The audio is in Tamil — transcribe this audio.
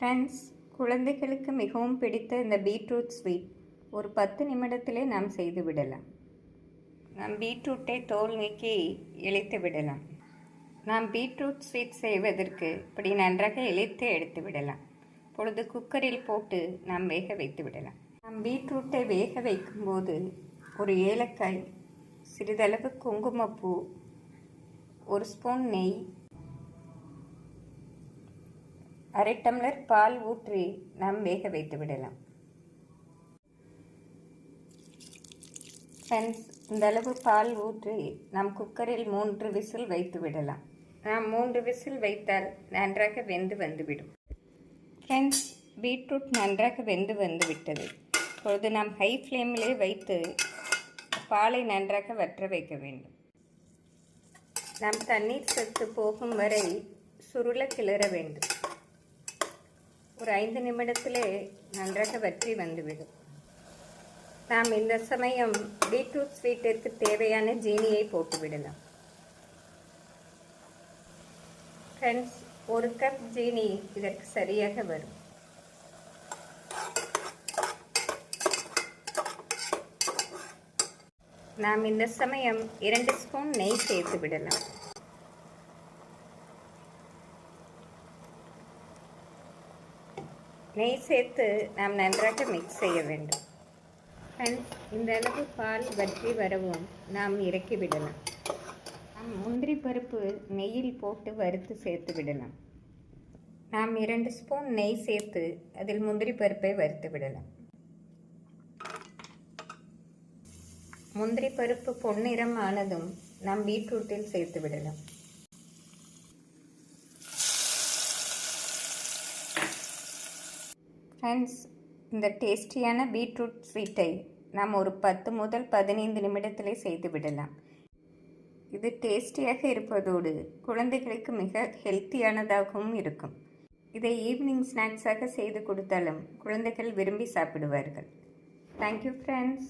ஃப்ரெண்ட்ஸ், குழந்தைகளுக்கு மிகவும் பிடித்த இந்த பீட்ரூட் ஸ்வீட் ஒரு 10 நிமிடத்திலே நாம் செய்து விடலாம். நாம் பீட்ரூட்டை தோல் நீக்கி இழைத்து விடலாம். நாம் பீட்ரூட் ஸ்வீட் செய்வதற்கு இப்படி நன்றாக இழைத்து எடுத்து விடலாம். பொழுது குக்கரில் போட்டு நாம் வேக வைத்து விடலாம். நாம் பீட்ரூட்டை வேக வைக்கும்போது ஒரு ஏலக்காய், சிறிதளவு குங்குமப்பூ, ஒரு ஸ்பூன் நெய், அரை டம்ளர் பால் ஊற்றி நாம் வேக வைத்து விடலாம். ஃப்ரெண்ட்ஸ், இந்த அளவு பால் ஊற்றி நாம் குக்கரில் 3 விசில் வைத்து விடலாம். நாம் 3 விசில் வைத்தால் நன்றாக வெந்து வந்துவிடும். ஃப்ரெண்ட்ஸ், பீட்ரூட் நன்றாக வெந்து வந்து விட்டது. இப்பொழுது நாம் ஹை ஃப்ளேமிலே வைத்து பாலை நன்றாக வற்ற வைக்க வேண்டும். நாம் தண்ணீர் சத்து போகும் வரை சுருள கிளற வேண்டும். ஒரு 5 நிமிடத்திலே நன்றாக வற்றி வந்துவிடும். நாம் இந்த சமயம் பீட்ரூட் ஸ்வீட்டிற்கு தேவையான ஜீனியை போட்டு விடலாம். ஃப்ரெண்ட்ஸ், 1 கப் ஜீனி இதற்கு சரியாக வரும். நாம் இந்த சமயம் 2 ஸ்பூன் நெய் சேர்த்து விடலாம். நெய் சேர்த்து நாம் நன்றாக மிக்ஸ் செய்ய வேண்டும். ஃப்ரெண்ட்ஸ், இந்த அளவு பால் வற்றி வரவும் நாம் இறக்கி விடலாம். நாம் முந்திரி பருப்பு நெய்யில் போட்டு வறுத்து சேர்த்து விடலாம். நாம் 2 ஸ்பூன் நெய் சேர்த்து அதில் முந்திரி பருப்பை வறுத்து விடலாம். முந்திரி பருப்பு பொன்னிறம் ஆனதும் நாம் பீட்ரூட்டில் சேர்த்து விடலாம். ஃப்ரெண்ட்ஸ், இந்த டேஸ்டியான பீட்ரூட் ஸ்வீட்டை நாம் ஒரு 10 முதல் 15 நிமிடத்திலே செய்து விடலாம். இது டேஸ்டியாக இருப்பதோடு குழந்தைகளுக்கு மிக ஹெல்த்தியானதாகவும் இருக்கும். இதை ஈவினிங் ஸ்நாக்ஸாக செய்து கொடுத்தாலும் குழந்தைகள் விரும்பி சாப்பிடுவார்கள். Thank you friends.